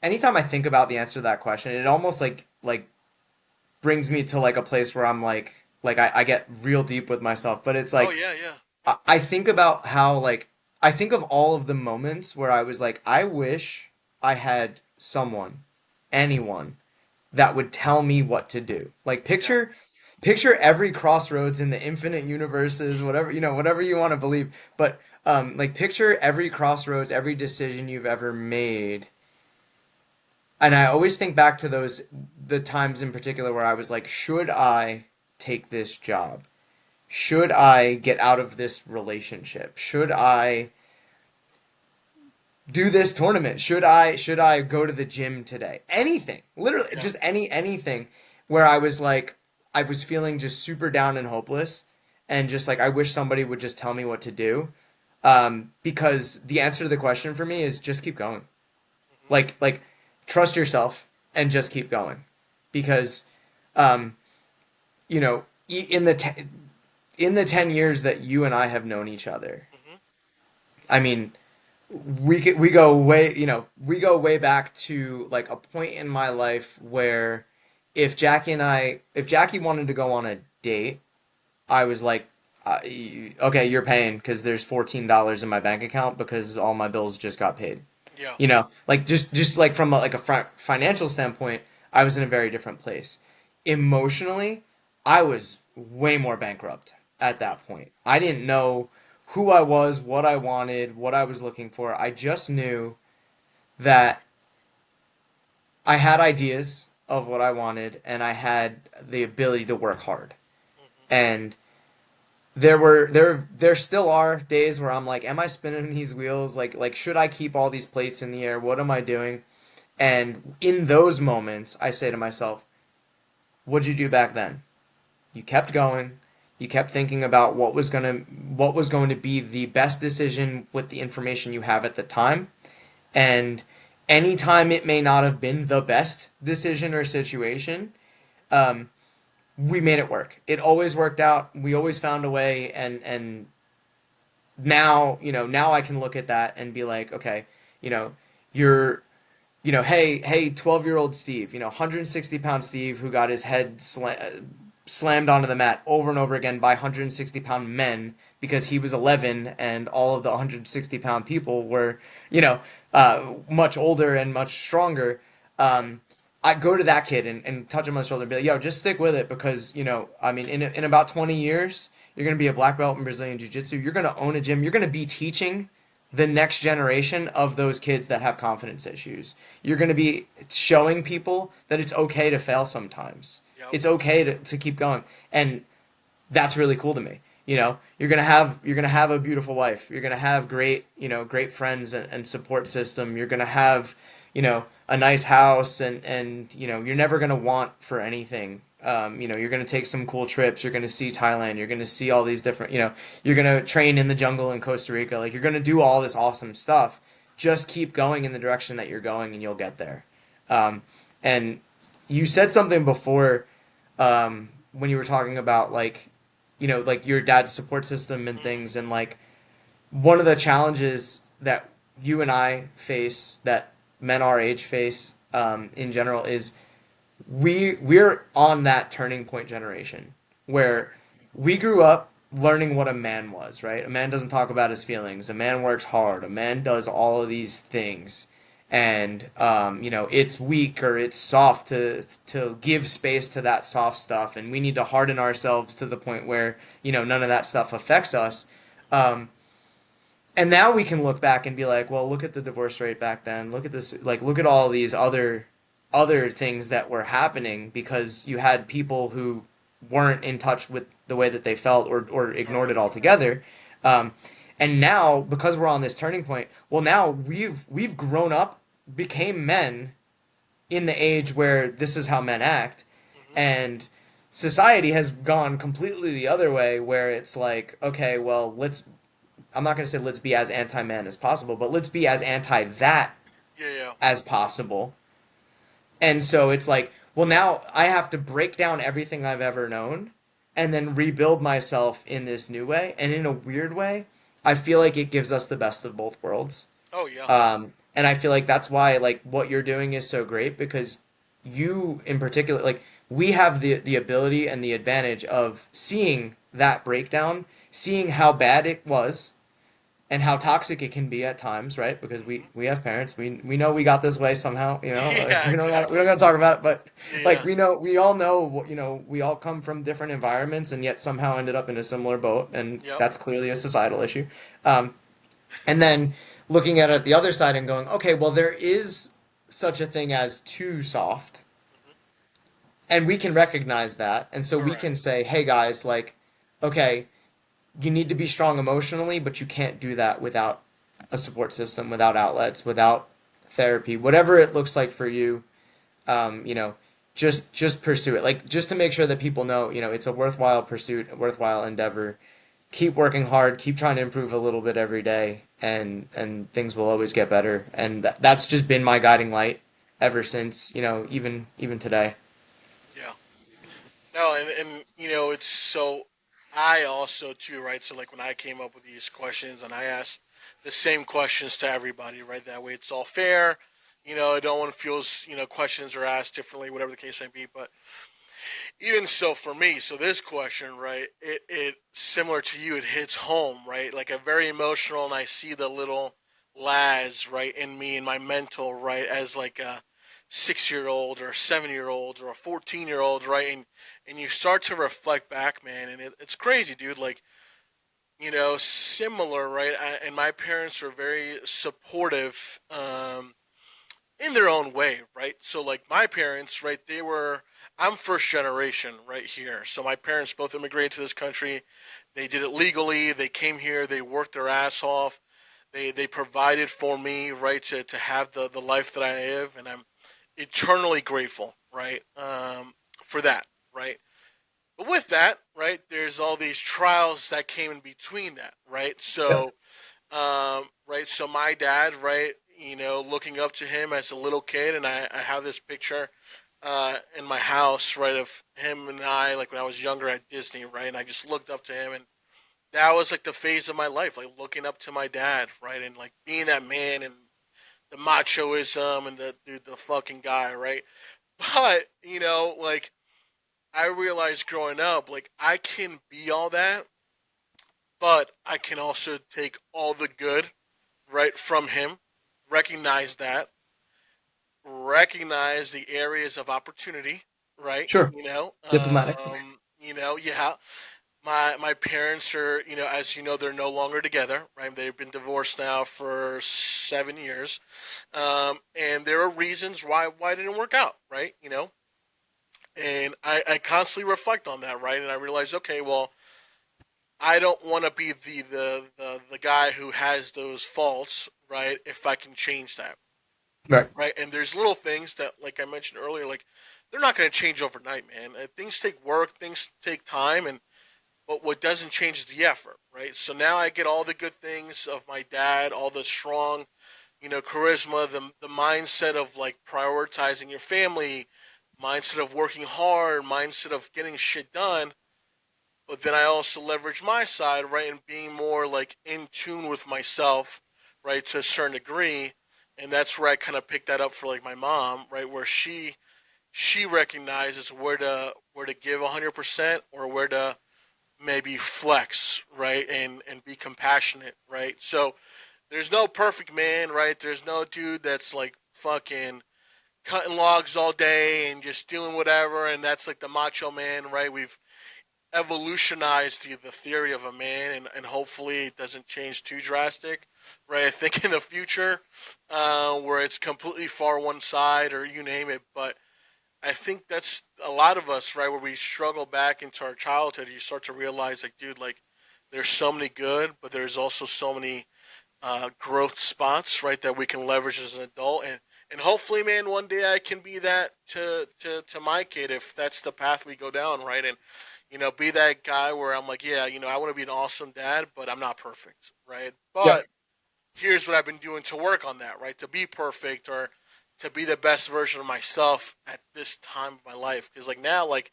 anytime I think about the answer to that question, it almost like brings me to like a place where I'm like I get real deep with myself. But it's Oh like yeah, yeah. Yep. I think about how like I think of all of the moments where I was like, I wish I had someone, anyone that would tell me what to do. Like Yep. picture every crossroads in the infinite universes, whatever, whatever you want to believe, but like picture every crossroads, every decision you've ever made. And I always think back to the times in particular where I was like, should I take this job? Should I get out of this relationship? Should I do this tournament? Should I go to the gym today? Anything. Literally Yep. just anything where I was like I was feeling just super down and hopeless and just like I wish somebody would just tell me what to do. Because the answer to the question for me is just keep going. Mm-hmm. Like trust yourself and just keep going. Because um, in the 10 years that you and I have known each other, Mm-hmm. I mean, we go way back to like a point in my life where if Jackie wanted to go on a date, I was like, okay, you're paying because there's $14 in my bank account because all my bills just got paid. Yeah. Like just like from a financial standpoint, I was in a very different place. Emotionally, I was way more bankrupt at Mm-hmm. that point. I didn't know who I was, what I wanted, what I was looking for. I just knew that I had ideas of what I wanted and I had the ability to work hard. Mm-hmm. And there still are days where I'm like, am I spinning these wheels? Like should I keep all these plates in the air? What am I doing? And in those moments, I say to myself, what'd you do back then? You kept going. You kept thinking about what was going to be the best decision with the information you have at the time. And anytime it may not have been the best decision or situation, um, we made it work. It always worked out. We always found a way, and now I can look at that and be like, okay, you know, you're hey, 12-year-old Steve, 160-pound Steve who got his head slammed onto the mat over and over again by 160-pound men because he was 11 and all of the 160-pound people were, much older and much stronger. Yep. I go to that kid and touch him on the shoulder and be like, yo, just stick with it because, I mean, in about 20 years, you're going to be a black belt in Brazilian Jiu Jitsu. You're going to own a gym. You're going to be teaching the next generation of those kids that have confidence issues. You're going to be showing people that it's okay to fail sometimes. Yep. It's okay to keep going. And that's really cool to me. You're gonna have a beautiful wife. You're gonna have great, great friends and support system. You're gonna have, a nice house and you're never gonna want for anything. You're gonna take some cool trips. You're gonna see Thailand. You're gonna see all these different, you're gonna train in the jungle in Costa Rica. Like you're gonna do all this awesome stuff. Just keep going in the direction that you're going, and you'll get there. And you said something before when you were talking about like your dad's support system and Mm-hmm. things, and like one of the challenges that you and I face, that men our age face in general, is we're on that turning point generation where we grew up learning what a man was, right? A man doesn't talk about his feelings. A man works hard. A man does all of these things. And it's weak or it's soft to give space to that soft stuff, and we need to harden ourselves to the point where none of that stuff affects us. Um, and now we can look back and be like, well, look at the divorce rate back then. Look at this, like, look at all these other things that were happening because you had people who weren't in touch with the way that they felt or ignored it Correct. altogether. Um, and now, because we're on this turning point, well, now we've grown up, became men in the age where this is how men act, Mm-hmm. and society has gone completely the other way, where it's like, okay, well, I'm not going to say let's be as anti-man as possible, but let's be as anti that Yeah, yeah. as possible. And so it's like, well, now I have to break down everything I've ever known and then rebuild myself in this new way. And in a weird way, I feel like it gives us the best of both worlds. Oh, yeah. And I feel like that's why like what you're doing is so great, because you in particular, like, we have the ability and the advantage of seeing that breakdown, seeing how bad it was and how toxic it can be at times, right? Because Mm-hmm. we have parents. We know we got this way somehow. Like, Yeah, we don't exactly. got to talk about it, but Yeah, like yeah. we all know, we all come from different environments and yet somehow ended up in a similar boat, and Yep. that's clearly a societal issue. Um, and then looking at it the other side and going, okay, well, there is such a thing as too soft, Mm-hmm. and we can recognize that, and so we Correct. can say, hey guys, like, okay, you need to be strong emotionally, but you can't do that without a support system, without outlets, without therapy, whatever it looks like for you. Um, you know, just pursue it. Like, just to make sure that people know, it's a worthwhile pursuit, a worthwhile endeavor. Keep working hard, keep trying to improve a little bit every day, and things will always get better. And that's just been my guiding light ever since, even today. Yeah. No, and it's so. I also too, right? So like when I came up with these questions, and I asked the same questions to everybody, right? That way it's all fair. No one feels questions are asked differently, whatever the case may be. But even so, for me, so this question, right? It similar to you, it hits home, right? Like a very emotional, and I see the little Laz, right, in me, in my mental, right, as like a 6 year old or a 7 year old or a 14 year old, right, and you start to reflect back, man, and it's crazy, dude. Like similar, right? And my parents were very supportive, in their own way, right? So like my parents, right, I'm first generation right here. So my parents both immigrated to this country. They did it legally. They came here. They worked their ass off. They provided for me, right, to have the life that I live, and I'm eternally grateful, right, for that, right. But with that, right, there's all these trials that came in between that, right. Yeah. Right. So my dad, right, looking up to him as a little kid, and I have this picture in my house, right, of him and I, like when I was younger at Disney, right, and I just looked up to him, and that was like the phase of my life, like looking up to my dad, right, and like being that man and the machoism and the fucking guy, right. But like I realized growing up, like I can be all that, but I can also take all the good, right, from him, recognize that, recognize the areas of opportunity, right? Sure. Diplomatic. Yeah. My parents are, as you know, they're no longer together, right? They've been divorced now for 7 years, and there are reasons why it didn't work out, right? And I constantly reflect on that, right? And I realize, okay, well, I don't want to be the guy who has those faults, right? If I can change that, Right. right? And there's little things that, like I mentioned earlier, like they're not going to change overnight, man. Things take work, things take time, and but what doesn't change is the effort, right? So now I get all the good things of my dad, all the strong, charisma, the mindset of like prioritizing your family, mindset of working hard, mindset of getting shit done. But then I also leverage my side, right, and being more like in tune with myself, right, to a certain degree. And that's where I kind of picked that up for like my mom, right, where she recognizes where to give 100% or where to maybe flex, right, and be compassionate, right. So there's no perfect man, right. There's no dude that's like fucking cutting logs all day and just doing whatever, and that's like the macho man, right. We've evolutionized the theory of a man, and hopefully it doesn't change too drastic, right. I think in the future, where it's completely far one side or you name it, but I think that's a lot of us, right, where we struggle back into our childhood. You start to realize, like, dude, like, there's so many good, but there's also so many growth spots, right, that we can leverage as an adult, and hopefully, man, one day I can be that to my kid if that's the path we go down, right, and be that guy where I'm like, yeah, I want to be an awesome dad, but I'm not perfect, right, but Yep. here's what I've been doing to work on that, right, to be perfect or to be the best version of myself at this time of my life, because like now, like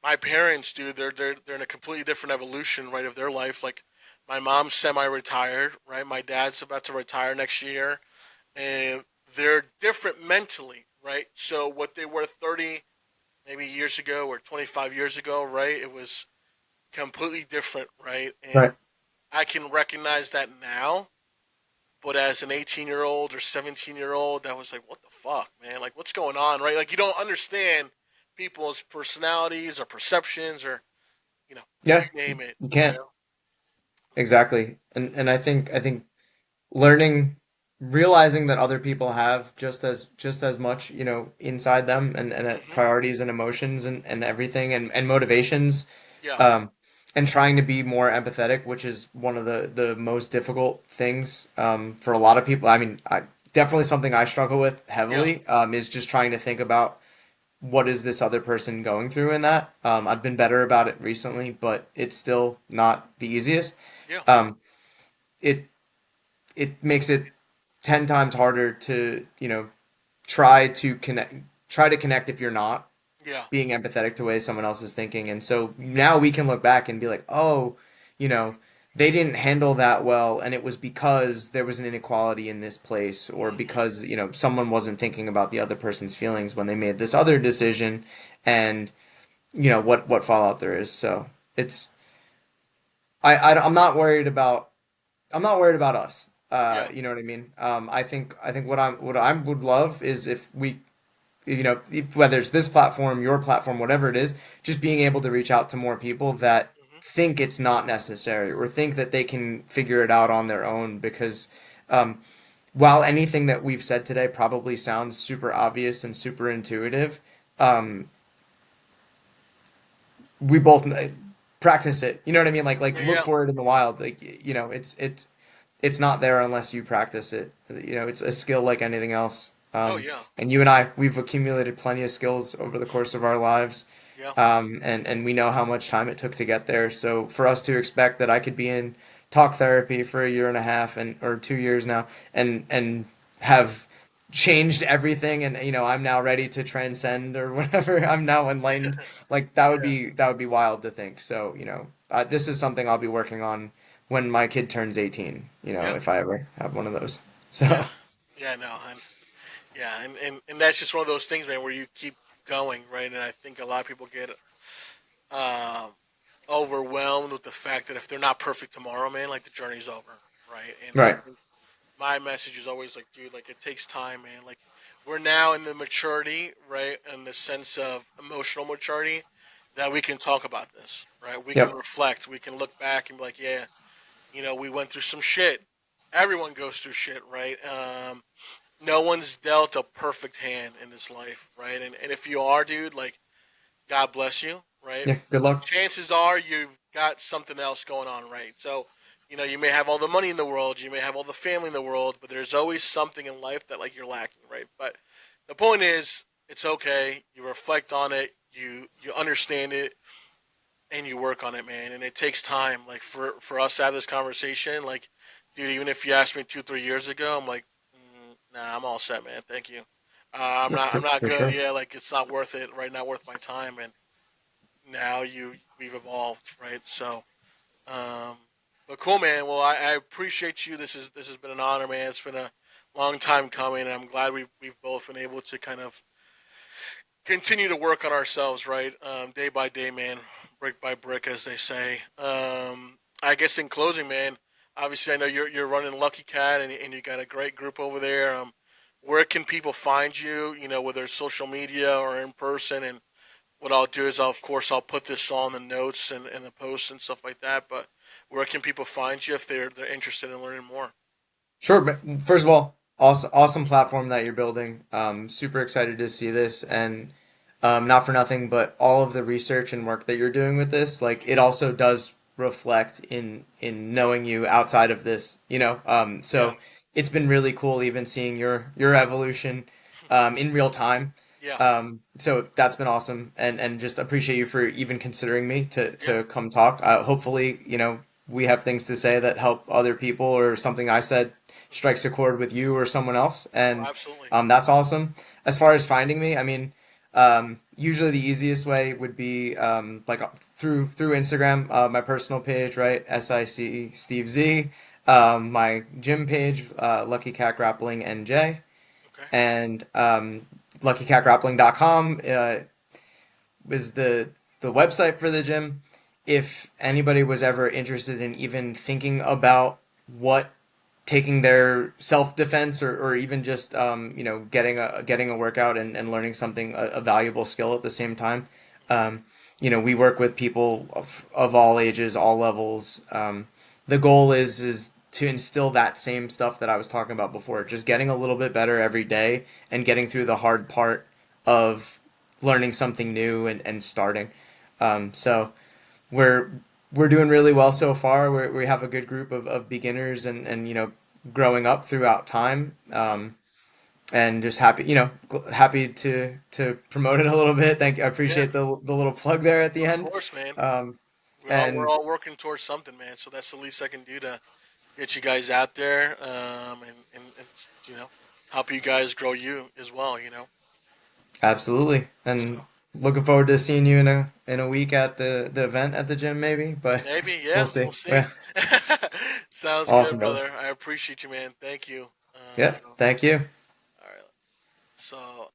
my parents, dude, they're in a completely different evolution, right, of their life. Like my mom's semi-retired, right? My dad's about to retire next year, and they're different mentally, right? So what they were 30 maybe years ago or 25 years ago, right? It was completely different, right? And Right. I can recognize that now, but as an 18-year-old or 17-year-old, that was like, what the fuck, man? Like, what's going on, right? Like, you don't understand people's personalities or perceptions or you Yeah. name it. You can't. Exactly. And I think learning, realizing that other people have just as much, inside them, and Hmm. priorities and emotions and everything, and motivations, Yeah. um and trying to be more empathetic, which is one of the most difficult things, for a lot of people. I mean, I definitely something I struggle with Yeah. heavily, is just trying to think about what is this other person going through in that. Hmm. I've been better about it recently, but it's still not the easiest. Yeah. um it it makes it 10 times harder to, try to connect if you're not Yeah. being empathetic to the way someone else is thinking. And so now we can look back and be like, oh, you know they didn't handle that well, and it was because there was an inequality in this place, or Hmm. because, someone wasn't thinking about the other person's feelings when they made this other decision. And what fallout there is. So it's I'm not worried about, us. Yeah. You know what I mean? I think what I would love is if we, whether it's this platform, your platform, whatever it is, just being able to reach out to more people that Hmm. think it's not necessary, or think that they can figure it out on their own. Because, um, while anything that we've said today probably sounds super obvious and super intuitive, um, we both practice it. You know what I mean? Like Yeah. look Yeah. for it in the wild. Like, it's not there unless you practice it. It's a skill like anything else. Oh yeah. And you and I, we've accumulated plenty of skills over the course of our lives. Yeah. And we know how much time it took to get there. So for us to expect that I could be in talk therapy for a year and a half, and or 2 years now, and have changed everything, and I'm now ready to transcend or whatever, I'm now enlightened, like Yeah. that would be wild to think. So, this is something I'll be working on when my kid turns 18, Yeah. if I ever have one of those. Yeah. So, Yeah. No. And yeah. And that's just one of those things, man, where you keep going, right? And I think a lot of people get um, overwhelmed with the fact that if they're not perfect tomorrow, man, like the journey's over, right? And I right. think my message is always like, dude, like it takes time, man. Like we're now in the maturity, right, in the sense of emotional maturity that we can talk about this, right? We can Yep. reflect, we can look back and be like, yeah, we went through some shit. Everyone goes through shit, right? No one's dealt a perfect hand in this life, right? And if you are, dude, like God bless you, right? Yeah. Good luck. Chances are got something else going on, right? So, you may have all the money in the world, you may have all the family in the world, but there's always something in life that like you're lacking, right? But the point is, it's okay. You reflect on it, you understand it, and you work on it, man. And it takes time. Like for us to have this conversation, like, dude, even if you asked me 2 3 years ago, I'm like, nah, I'm all set, man. Thank you. I'm not For good. sure. Yeah, like it's not worth it. Right, not worth my time. And now we've evolved, right? So, um, but cool, man. Well, I appreciate you. This has been an honor, man. It's been a long time coming, and I'm glad we've both been able to kind of continue to work on ourselves, right? Day by day, man, brick by brick, as they say. I guess in closing, man, obviously I know you're running Lucky Cat, and you got a great group over there. Where can people find you? Whether it's social media or in person. And what I'll do is, of course, I'll put this all in the notes and the posts and stuff like that. But where can people find you if they're interested in learning more? Sure. But first of all, awesome platform that you're building. Super excited to see this, and not for nothing, but all of the research and work that you're doing with this, like it Hmm. also does reflect in knowing you outside of this, you know. Yeah, So it's been really cool even seeing your evolution in real time. yeah, So that's been awesome, and just appreciate you for even considering me yeah. to come talk. Hopefully, we have things to say that help other people, or something I said Hmm. strikes a chord with you or someone else, Oh, and absolutely. that's awesome. As far as finding me, I mean, usually the easiest way would be like through Instagram, my personal page, right? SIC Steve Z. My gym page, Lucky Cat Grappling NJ, Okay. and luckycatgrappling.com is the website for the gym. If anybody was ever interested in even thinking about what taking their self defense, or even just getting a workout and learning something, a valuable skill at the same time. Um, we work with people of all ages, all levels. The goal is to instill that same stuff that I was talking about before, just getting a little bit better every day and getting through the hard part of learning something new and starting. So we're we're doing really well so far. We have a good group of beginners and growing up throughout time. Hmm. And just happy, happy to promote it a little bit. Thank you. I Yeah, appreciate the little plug there at the of end. course, man. Um, We're and all working towards something, man. So that's the least I can do to get you guys out there, and help you guys grow you as well. Absolutely. So And looking forward to seeing you in a week at the event at the gym, maybe. But maybe, we'll yeah, see. we'll see. Yeah. Sounds good, Awesome, brother. brother. I appreciate you, man. Thank you. Yeah. Thank you. All right. So